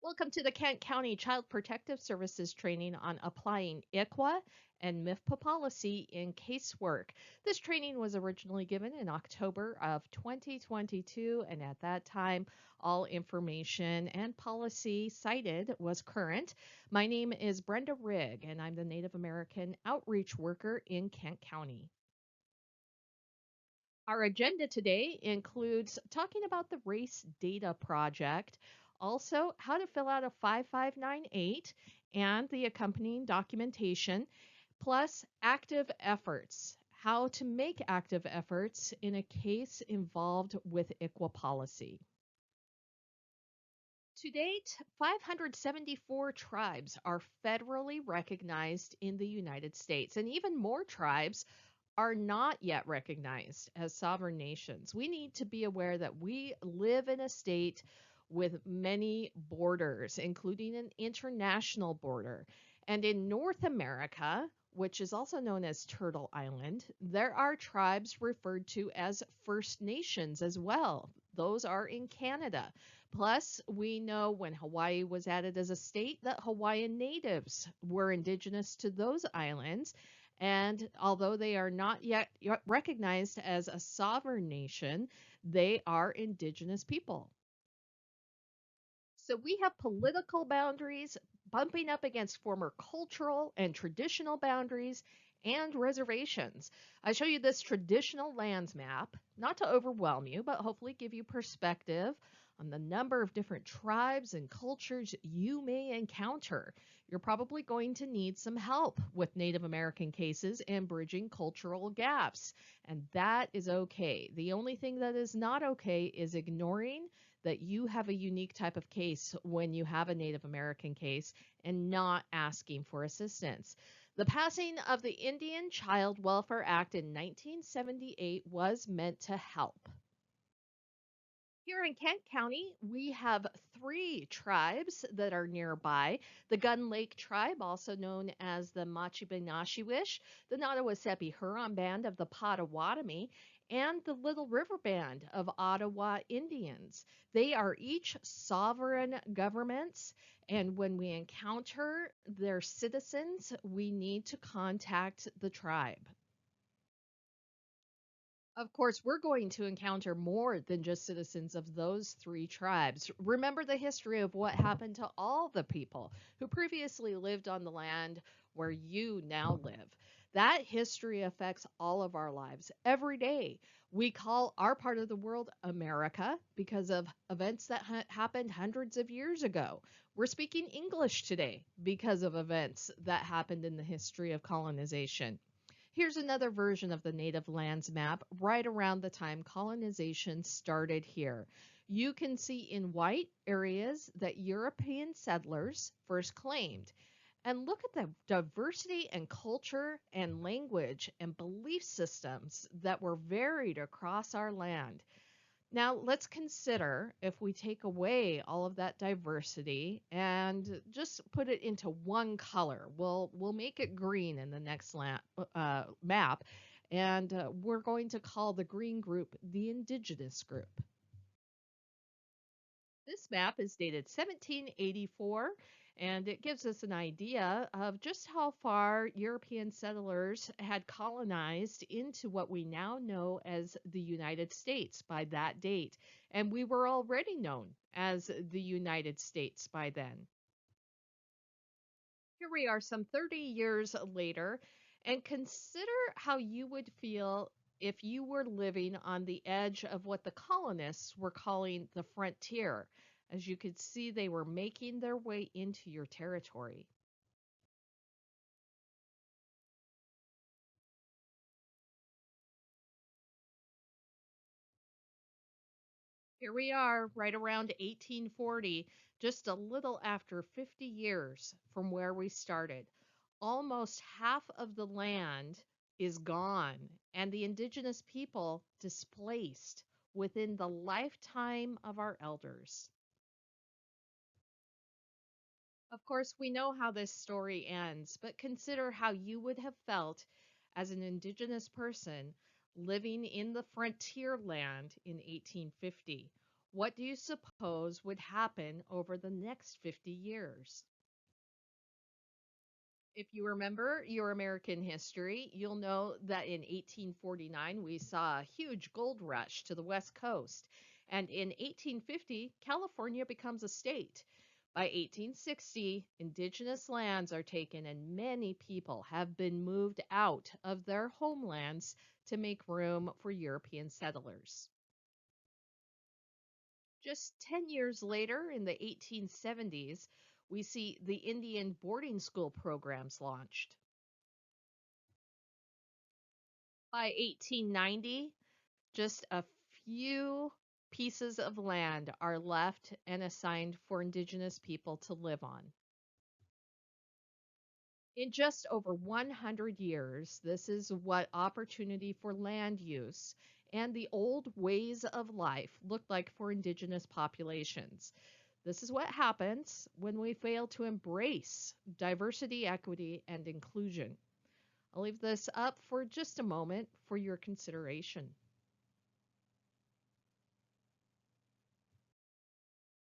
Welcome to the Kent County Child Protective Services training on applying ICWA and MIFPA policy in casework. This training was originally given in October of 2022, and at that time, all information and policy cited was current. My name is Brenda Rigg, and I'm the Native American outreach worker in Kent County. Our agenda today includes talking about the Race Data Project, also how to fill out a 5598 and the accompanying documentation, plus active efforts, how to make active efforts in a case involved with ICWA policy. To date, 574 tribes are federally recognized in the United States, and even more tribes are not yet recognized as sovereign nations. We need to be aware that we live in a state with many borders, including an international border. And in North America, which is also known as Turtle Island, there are tribes referred to as First Nations as well. Those are in Canada. Plus, we know when Hawaii was added as a state that Hawaiian natives were indigenous to those islands. And although they are not yet recognized as a sovereign nation, they are indigenous people. So we have political boundaries bumping up against former cultural and traditional boundaries and reservations. I show you this traditional lands map, not to overwhelm you, but hopefully give you perspective on the number of different tribes and cultures you may encounter. You're probably going to need some help with Native American cases and bridging cultural gaps, and that is okay. The only thing that is not okay is ignoring that you have a unique type of case when you have a Native American case and not asking for assistance. The passing of the Indian Child Welfare Act in 1978 was meant to help. Here in Kent County, we have three tribes that are nearby. The Gun Lake tribe, also known as the Machibenashiwish, the Nottawasepi Huron Band of the Potawatomi, and the Little River Band of Ottawa Indians. They are each sovereign governments, and when we encounter their citizens, we need to contact the tribe. Of course, we're going to encounter more than just citizens of those three tribes. Remember the history of what happened to all the people who previously lived on the land where you now live. That history affects all of our lives every day. We call our part of the world America because of events that happened hundreds of years ago. We're speaking English today because of events that happened in the history of colonization. Here's another version of the native lands map right around the time colonization started here. You can see in white areas that European settlers first claimed. And look at the diversity and culture and language and belief systems that were varied across our land. Now, let's consider if we take away all of that diversity and just put it into one color. We'll make it green in the next map, and we're going to call the green group the indigenous group. This map is dated 1784, and it gives us an idea of just how far European settlers had colonized into what we now know as the United States by that date. And we were already known as the United States by then. Here we are some 30 years later, and consider how you would feel if you were living on the edge of what the colonists were calling the frontier. As you could see, they were making their way into your territory. Here we are, right around 1840, just a little after 50 years from where we started. Almost half of the land is gone, and the indigenous people displaced within the lifetime of our elders. Of course, we know how this story ends, but consider how you would have felt as an indigenous person living in the frontier land in 1850. What do you suppose would happen over the next 50 years? If you remember your American history, you'll know that in 1849 we saw a huge gold rush to the West Coast. And in 1850, California becomes a state. By 1860, indigenous lands are taken and many people have been moved out of their homelands to make room for European settlers. Just 10 years later, in the 1870s, we see the Indian boarding school programs launched. By 1890, just a few pieces of land are left and assigned for indigenous people to live on. In just over 100 years, this is what opportunity for land use and the old ways of life looked like for indigenous populations. This is what happens when we fail to embrace diversity, equity, and inclusion. I'll leave this up for just a moment for your consideration.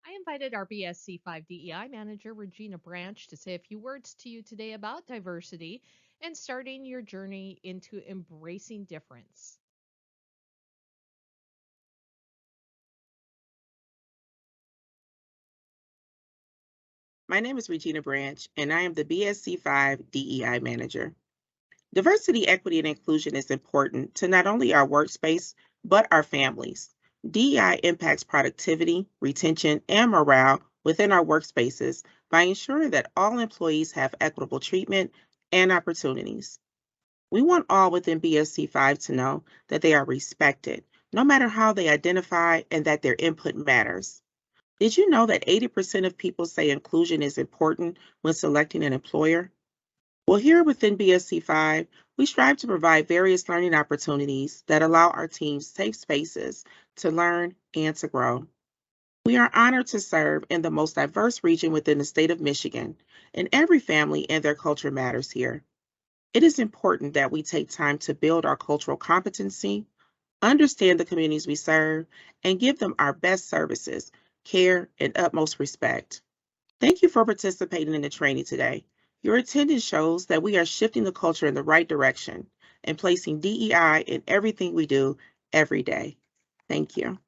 I invited our BSC5 DEI manager, Regina Branch, to say a few words to you today about diversity and starting your journey into embracing difference. My name is Regina Branch, and I am the BSC5 DEI Manager. Diversity, equity, and inclusion is important to not only our workspace, but our families. DEI impacts productivity, retention, and morale within our workspaces by ensuring that all employees have equitable treatment and opportunities. We want all within BSC5 to know that they are respected, no matter how they identify, and that their input matters. Did you know that 80% of people say inclusion is important when selecting an employer? Well, here within BSC5, we strive to provide various learning opportunities that allow our teams safe spaces to learn and to grow. We are honored to serve in the most diverse region within the state of Michigan, and every family and their culture matters here. It is important that we take time to build our cultural competency, understand the communities we serve, and give them our best services, care, and utmost respect. Thank you for participating in the training today. Your attendance shows that we are shifting the culture in the right direction and placing DEI in everything we do every day. Thank you.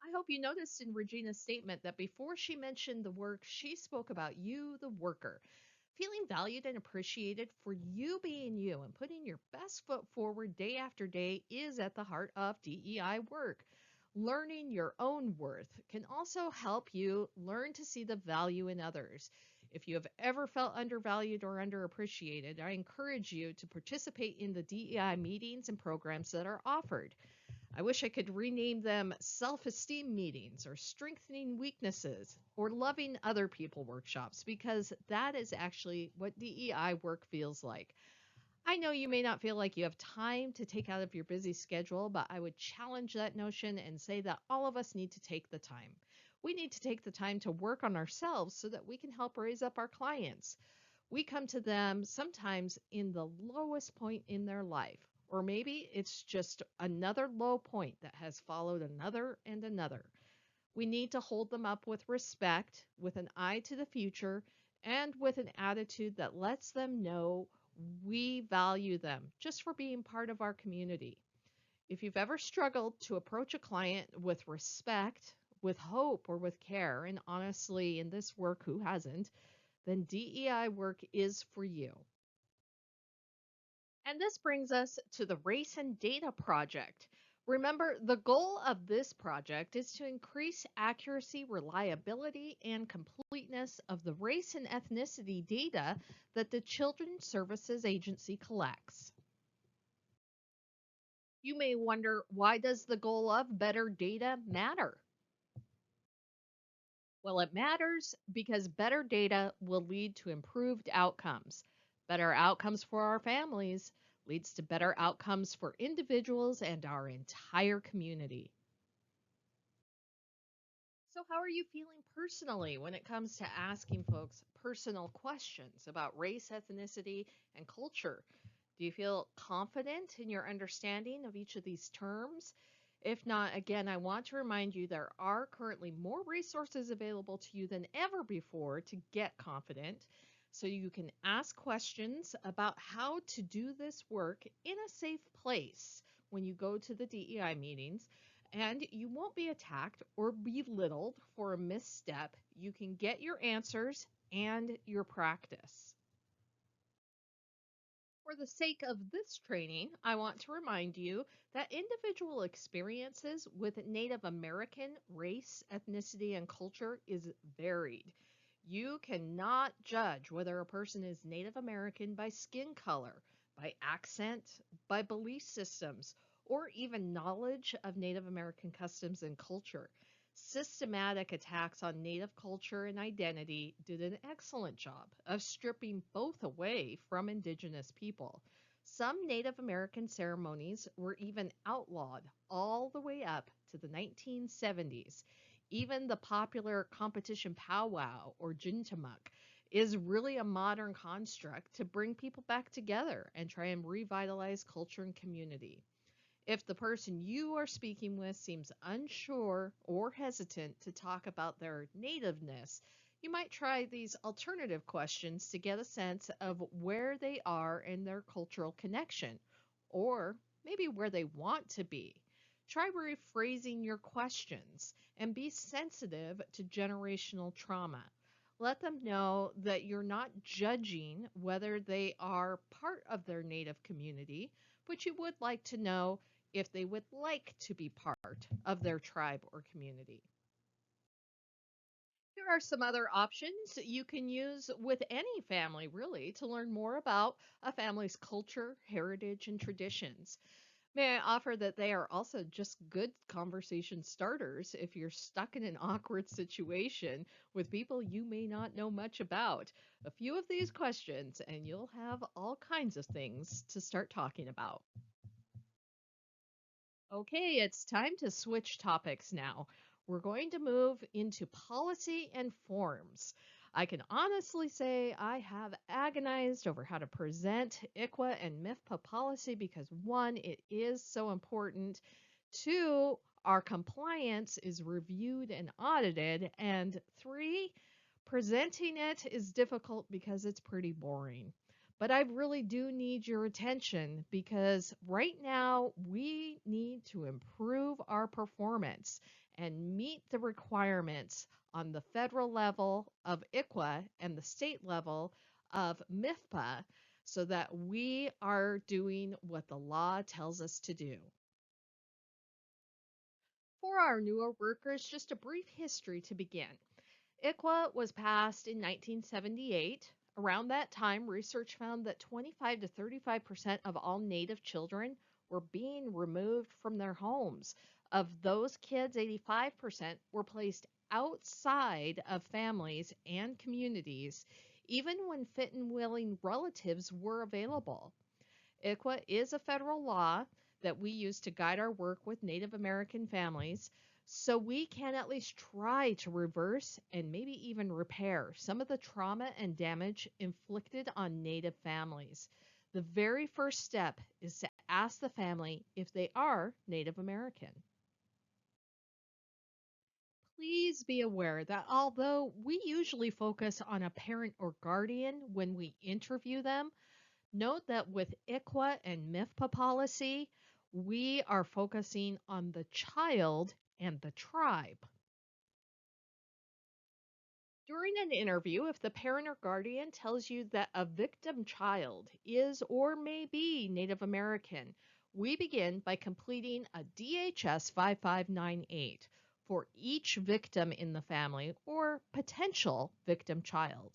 I hope you noticed in Regina's statement that before she mentioned the work, she spoke about you, the worker. Feeling valued and appreciated for you being you and putting your best foot forward day after day is at the heart of DEI work. Learning your own worth can also help you learn to see the value in others. If you have ever felt undervalued or underappreciated, I encourage you to participate in the DEI meetings and programs that are offered. I wish I could rename them self esteem meetings or strengthening weaknesses or loving other people workshops because that is actually what DEI work feels like. I know you may not feel like you have time to take out of your busy schedule, but I would challenge that notion and say that all of us need to take the time. We need to take the time to work on ourselves so that we can help raise up our clients. We come to them sometimes in the lowest point in their life, or maybe it's just another low point that has followed another and another. We need to hold them up with respect, with an eye to the future, and with an attitude that lets them know we value them just for being part of our community. If you've ever struggled to approach a client with respect, with hope, or with care, and honestly, in this work, who hasn't, then DEI work is for you. And this brings us to the Race and Data Project. Remember, the goal of this project is to increase accuracy, reliability, and completeness of the race and ethnicity data that the Children's Services Agency collects. You may wonder, why does the goal of better data matter? Well, it matters because better data will lead to improved outcomes. Better outcomes for our families leads to better outcomes for individuals and our entire community. So, how are you feeling personally when it comes to asking folks personal questions about race, ethnicity, and culture? Do you feel confident in your understanding of each of these terms? If not, again, I want to remind you there are currently more resources available to you than ever before to get confident. So you can ask questions about how to do this work in a safe place when you go to the DEI meetings. And you won't be attacked or belittled for a misstep. You can get your answers and your practice. For the sake of this training, I want to remind you that individual experiences with Native American race, ethnicity, and culture is varied. You cannot judge whether a person is Native American by skin color, by accent, by belief systems, or even knowledge of Native American customs and culture. Systematic attacks on Native culture and identity did an excellent job of stripping both away from Indigenous people. Some Native American ceremonies were even outlawed all the way up to the 1970s. Even the popular competition powwow or jintamuk is really a modern construct to bring people back together and try and revitalize culture and community. If the person you are speaking with seems unsure or hesitant to talk about their nativeness, you might try these alternative questions to get a sense of where they are in their cultural connection, or maybe where they want to be. Try rephrasing your questions and be sensitive to generational trauma. Let them know that you're not judging whether they are part of their native community, but you would like to know if they would like to be part of their tribe or community. Here are some other options you can use with any family, really, to learn more about a family's culture, heritage, and traditions. May I offer that they are also just good conversation starters if you're stuck in an awkward situation with people you may not know much about. A few of these questions, and you'll have all kinds of things to start talking about. Okay, it's time to switch topics now. We're going to move into policy and forms. I can honestly say I have agonized over how to present ICWA and MIFPA policy because one, it is so important. Two, our compliance is reviewed and audited. And three, presenting it is difficult because it's pretty boring. But I really do need your attention because right now we need to improve our performance and meet the requirements on the federal level of ICWA and the state level of MIFPA so that we are doing what the law tells us to do. For our newer workers, just a brief history to begin. ICWA was passed in 1978. Around that time, research found that 25 to 35% of all Native children were being removed from their homes. Of those kids, 85% were placed outside of families and communities, even when fit and willing relatives were available. ICWA is a federal law that we use to guide our work with Native American families, so we can at least try to reverse and maybe even repair some of the trauma and damage inflicted on Native families. The very first step is to ask the family if they are Native American. Please be aware that although we usually focus on a parent or guardian when we interview them, note that with ICWA and MIFPA policy, we are focusing on the child and the tribe. During an interview, if the parent or guardian tells you that a victim child is or may be Native American, we begin by completing a DHS 5598 for each victim in the family or potential victim child.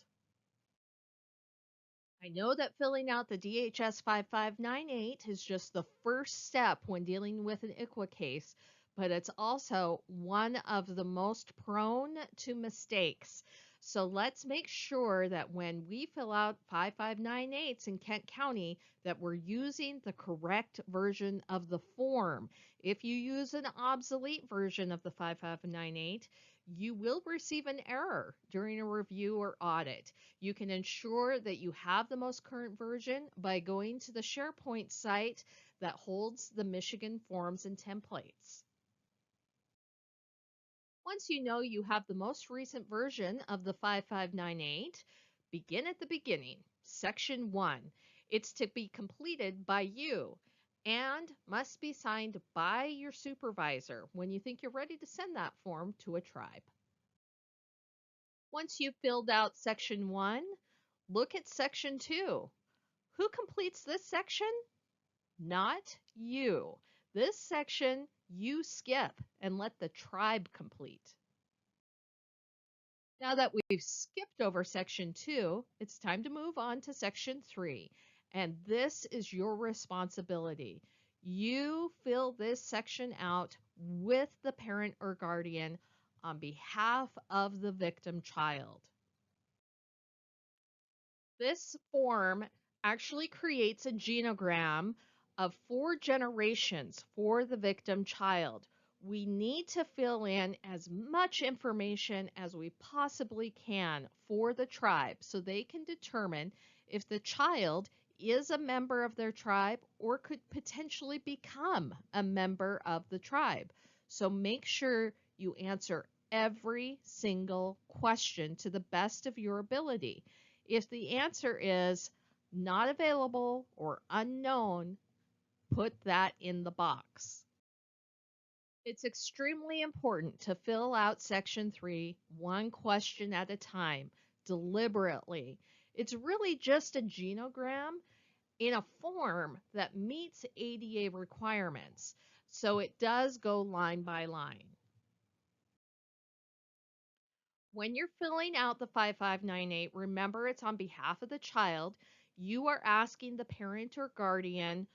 I know that filling out the DHS 5598 is just the first step when dealing with an ICWA case, but it's also one of the most prone to mistakes. So let's make sure that when we fill out 5598s in Kent County that we're using the correct version of the form. If you use an obsolete version of the 5598, you will receive an error during a review or audit. You can ensure that you have the most current version by going to the SharePoint site that holds the Michigan forms and templates. Once you know you have the most recent version of the 5598, begin at the beginning, Section 1. It's to be completed by you and must be signed by your supervisor when you think you're ready to send that form to a tribe. Once you've filled out Section 1, look at Section 2. Who completes this section? Not you. This section you skip and let the tribe complete. Now that we've skipped over Section 2, it's time to move on to Section 3. And this is your responsibility. You fill this section out with the parent or guardian on behalf of the victim child. This form actually creates a genogram of 4 generations for the victim child. We need to fill in as much information as we possibly can for the tribe so they can determine if the child is a member of their tribe or could potentially become a member of the tribe. So make sure you answer every single question to the best of your ability. If the answer is not available or unknown, put that in the box. It's extremely important to fill out Section 3 one question at a time, deliberately. It's really just a genogram in a form that meets ADA requirements, so it does go line by line. When you're filling out the 5598, remember it's on behalf of the child. You are asking the parent or guardian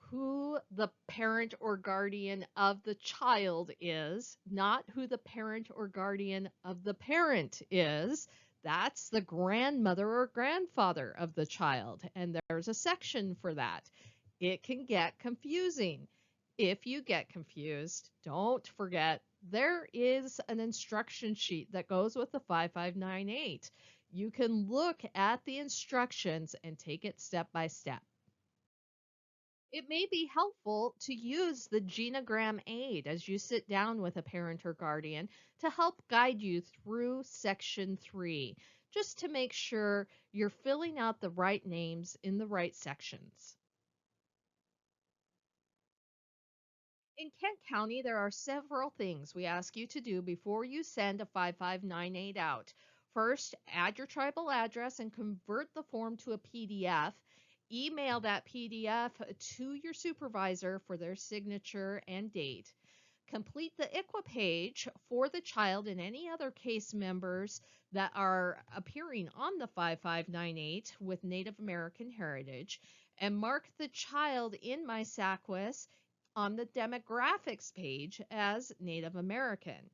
who the parent or guardian of the child is, not who the parent or guardian of the parent is. That's the grandmother or grandfather of the child, and there's a section for that. It can get confusing. If you get confused, don't forget there is an instruction sheet that goes with the 5598. You can look at the instructions and take it step by step. It may be helpful to use the genogram aid as you sit down with a parent or guardian to help guide you through Section 3, just to make sure you're filling out the right names in the right sections. In Kent County, there are several things we ask you to do before you send a 5598 out. First, add your tribal address and convert the form to a PDF. Email that PDF to your supervisor for their signature and date. Complete the ICWA page for the child and any other case members that are appearing on the 5598 with Native American heritage, and mark the child in ICWA on the demographics page as Native American.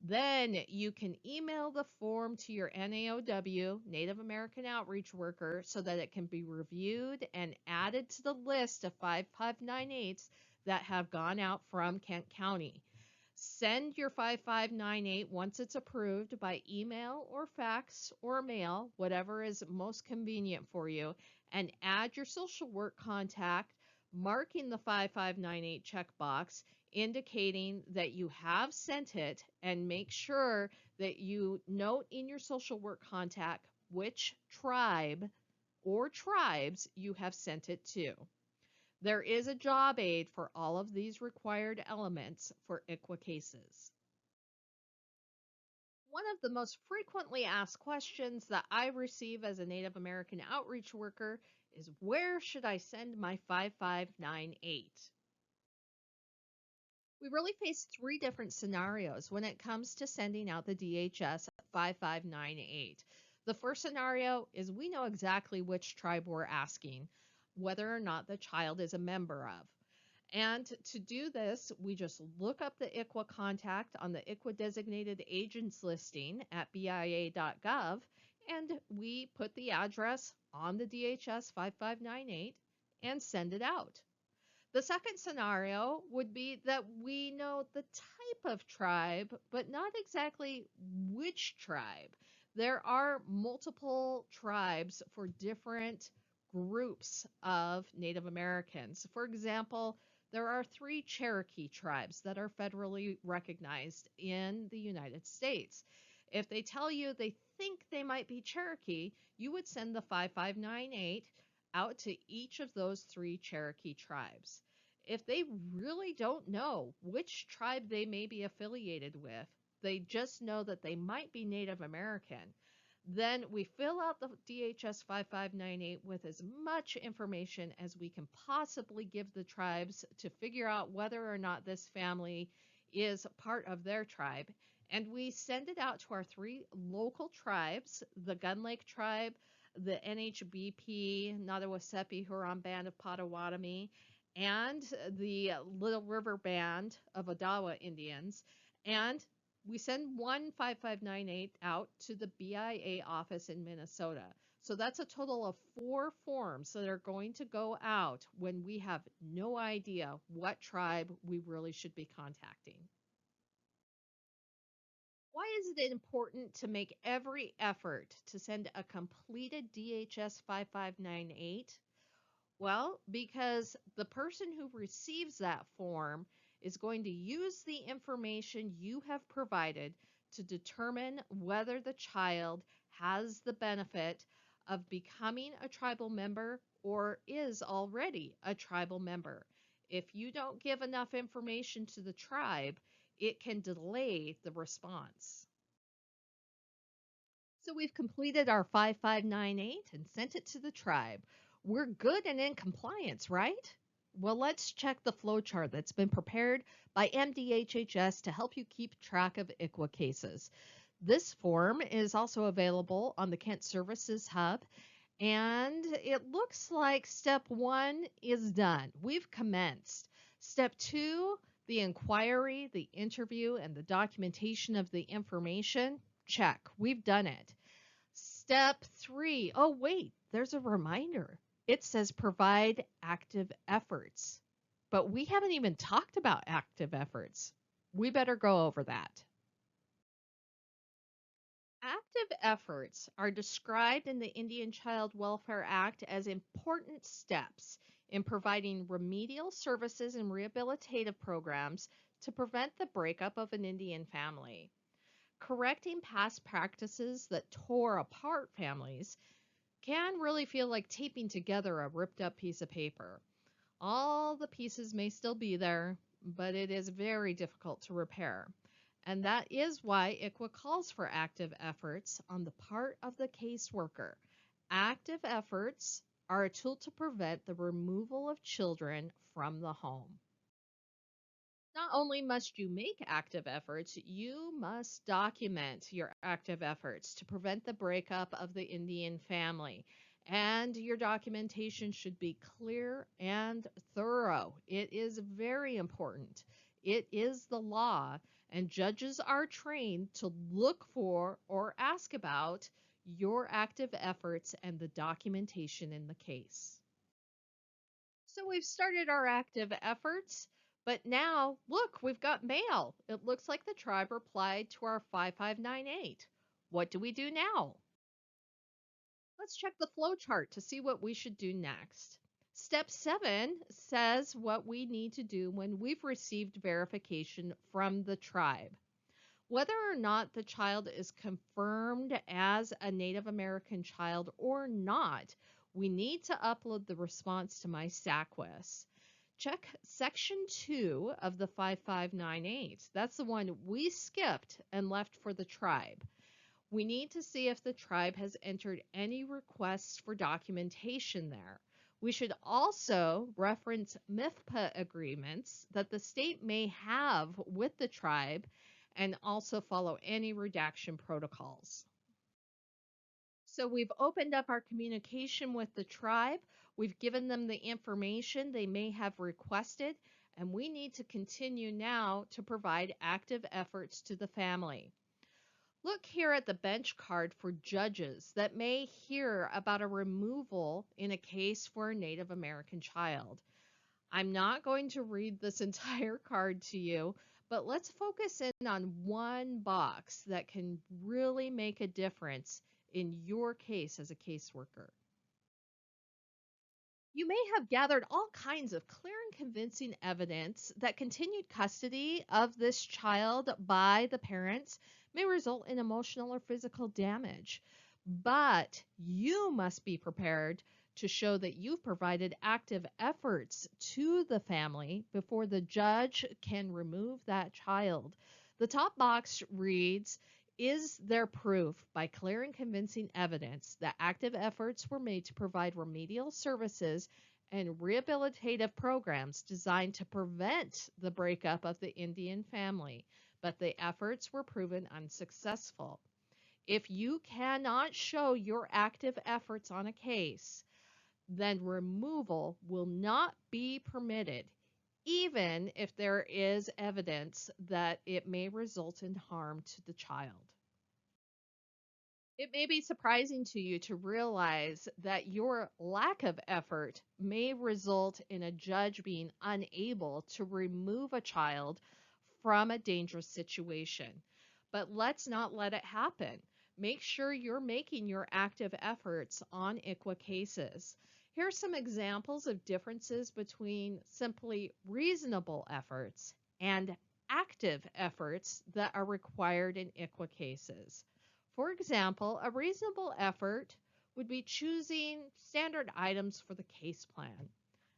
Then you can email the form to your NAOW, Native American Outreach Worker, so that it can be reviewed and added to the list of 5598s that have gone out from Kent County. Send your 5598 once it's approved by email or fax or mail, whatever is most convenient for you, and add your social work contact, marking the 5598 checkbox, indicating that you have sent it, and make sure that you note in your social work contact which tribe or tribes you have sent it to. There is a job aid for all of these required elements for ICWA cases. One of the most frequently asked questions that I receive as a Native American outreach worker is, where should I send my 5598? We really face 3 different scenarios when it comes to sending out the DHS 5598. The first scenario is we know exactly which tribe we're asking, whether or not the child is a member of. And to do this, we just look up the ICWA contact on the ICWA designated agents listing at BIA.gov, and we put the address on the DHS 5598 and send it out. The second scenario would be that we know the type of tribe, but not exactly which tribe. There are multiple tribes for different groups of Native Americans. For example, there are 3 Cherokee tribes that are federally recognized in the United States. If they tell you they think they might be Cherokee, you would send the 5598 out to each of those 3 Cherokee tribes. If they really don't know which tribe they may be affiliated with, they just know that they might be Native American, then we fill out the DHS 5598 with as much information as we can possibly give the tribes to figure out whether or not this family is part of their tribe. And we send it out to our 3 local tribes, the Gun Lake tribe, the NHBP, Nottawasepi Huron Band of Potawatomi, and the Little River Band of Odawa Indians. And we send one 5598 out to the BIA office in Minnesota. So that's a total of 4 forms that are going to go out when we have no idea what tribe we really should be contacting. Why is it important to make every effort to send a completed DHS 5598? Well, because the person who receives that form is going to use the information you have provided to determine whether the child has the benefit of becoming a tribal member or is already a tribal member. If you don't give enough information to the tribe, it can delay the response. So we've completed our 5598 and sent it to the tribe. We're good and in compliance, right? Well, let's check the flowchart that's been prepared by MDHHS to help you keep track of ICWA cases. This form is also available on the Kent Services Hub, and it looks like step 1 is done. We've commenced. Step 2, the inquiry, the interview, and the documentation of the information, check. We've done it. Step 3. Oh, wait, there's a reminder. It says provide active efforts. But we haven't even talked about active efforts. We better go over that. Active efforts are described in the Indian Child Welfare Act as important steps in providing remedial services and rehabilitative programs to prevent the breakup of an Indian family. Correcting past practices that tore apart families can really feel like taping together a ripped up piece of paper. All the pieces may still be there, but it is very difficult to repair. And that is why ICWA calls for active efforts on the part of the caseworker. Active efforts are a tool to prevent the removal of children from the home. Not only must you make active efforts, you must document your active efforts to prevent the breakup of the Indian family. And your documentation should be clear and thorough. It is very important. It is the law, and judges are trained to look for or ask about your active efforts and the documentation in the case. So we've started our active efforts, but now look, we've got mail. It looks like the tribe replied to our 5598. What do we do now? Let's check the flow chart to see what we should do next. Step 7 says what we need to do when we've received verification from the tribe. Whether or not the child is confirmed as a Native American child or not, we need to upload the response to my SACWIS. Check section 2 of the 5598. That's the one we skipped and left for the tribe. We need to see if the tribe has entered any requests for documentation there. We should also reference MIFPA agreements that the state may have with the tribe and also follow any redaction protocols. So we've opened up our communication with the tribe. We've given them the information they may have requested, and we need to continue now to provide active efforts to the family. Look here at the bench card for judges that may hear about a removal in a case for a Native American child. I'm not going to read this entire card to you, but let's focus in on one box that can really make a difference in your case as a caseworker. You may have gathered all kinds of clear and convincing evidence that continued custody of this child by the parents may result in emotional or physical damage. But you must be prepared to show that you've provided active efforts to the family before the judge can remove that child. The top box reads, is there proof by clear and convincing evidence that active efforts were made to provide remedial services and rehabilitative programs designed to prevent the breakup of the Indian family, but the efforts were proven unsuccessful? If you cannot show your active efforts on a case, then removal will not be permitted, even if there is evidence that it may result in harm to the child. It may be surprising to you to realize that your lack of effort may result in a judge being unable to remove a child from a dangerous situation. But let's not let it happen. Make sure you're making your active efforts on ICWA cases. Here are some examples of differences between simply reasonable efforts and active efforts that are required in ICWA cases. For example, a reasonable effort would be choosing standard items for the case plan.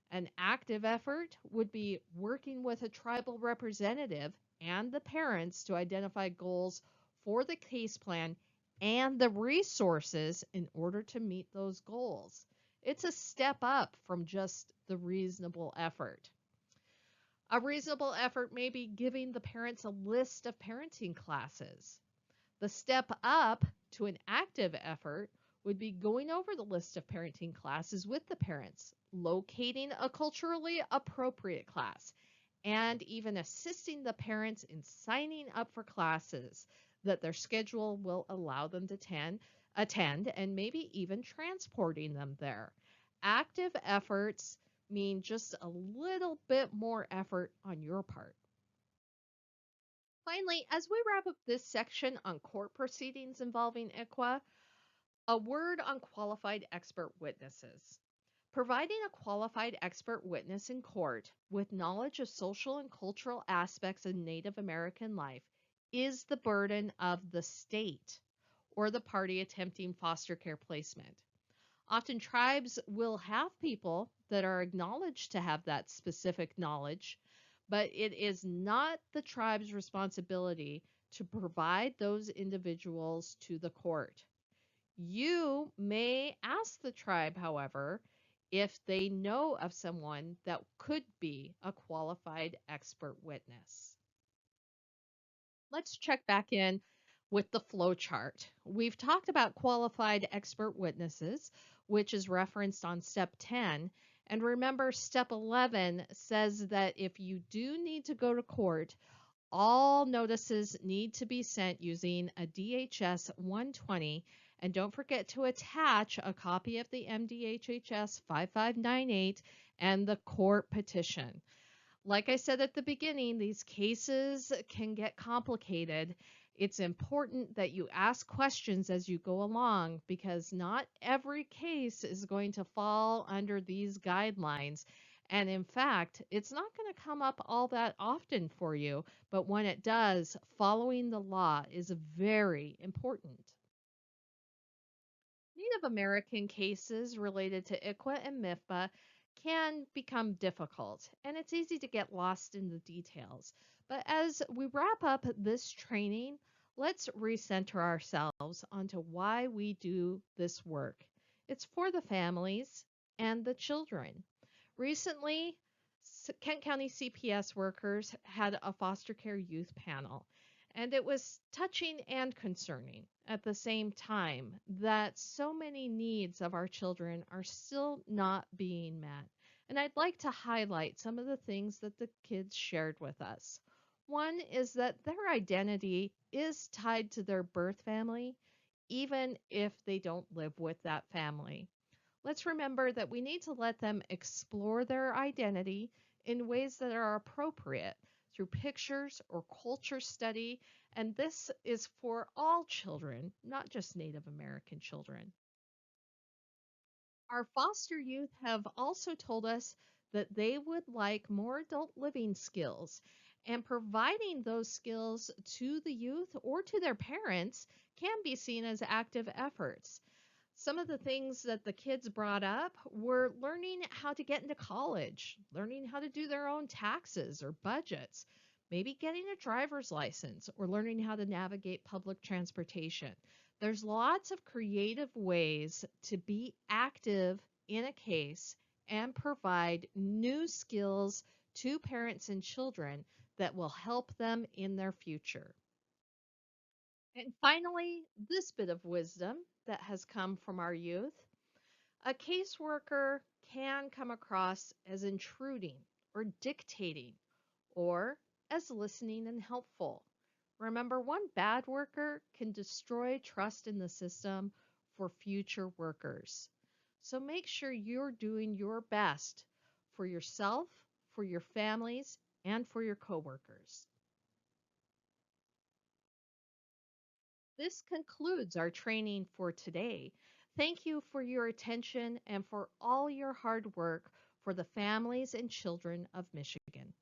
An active effort would be working with a tribal representative and the parents to identify goals for the case plan and the resources in order to meet those goals. It's a step up from just the reasonable effort. A reasonable effort may be giving the parents a list of parenting classes. The step up to an active effort would be going over the list of parenting classes with the parents, locating a culturally appropriate class, and even assisting the parents in signing up for classes that their schedule will allow them to attend, and maybe even transporting them there. Active efforts mean just a little bit more effort on your part. Finally, as we wrap up this section on court proceedings involving ICWA, a word on qualified expert witnesses. Providing a qualified expert witness in court with knowledge of social and cultural aspects of Native American life is the burden of the state or the party attempting foster care placement. Often tribes will have people that are acknowledged to have that specific knowledge, but it is not the tribe's responsibility to provide those individuals to the court. You may ask the tribe, however, if they know of someone that could be a qualified expert witness. Let's check back in with the flow chart. We've talked about qualified expert witnesses, which is referenced on step 10. And remember, step 11 says that if you do need to go to court, all notices need to be sent using a DHS 120. And don't forget to attach a copy of the MDHHS 5598 and the court petition. Like I said at the beginning, these cases can get complicated. It's important that you ask questions as you go along because not every case is going to fall under these guidelines. And in fact, it's not going to come up all that often for you, but when it does, following the law is very important. Native American cases related to ICWA and MIFPA can become difficult, and it's easy to get lost in the details. But as we wrap up this training, let's recenter ourselves onto why we do this work. It's for the families and the children. Recently, Kent County CPS workers had a foster care youth panel, and it was touching and concerning at the same time that so many needs of our children are still not being met. And I'd like to highlight some of the things that the kids shared with us. One is that their identity is tied to their birth family, even if they don't live with that family. Let's remember that we need to let them explore their identity in ways that are appropriate through pictures or culture study. And this is for all children, not just Native American children. Our foster youth have also told us that they would like more adult living skills, and providing those skills to the youth or to their parents can be seen as active efforts. Some of the things that the kids brought up were learning how to get into college, learning how to do their own taxes or budgets, maybe getting a driver's license, or learning how to navigate public transportation. There's lots of creative ways to be active in a case and provide new skills to parents and children that will help them in their future. And finally, this bit of wisdom that has come from our youth: a caseworker can come across as intruding or dictating, or as listening and helpful. Remember, one bad worker can destroy trust in the system for future workers. So make sure you're doing your best for yourself, for your families, and for your coworkers. This concludes our training for today. Thank you for your attention and for all your hard work for the families and children of Michigan.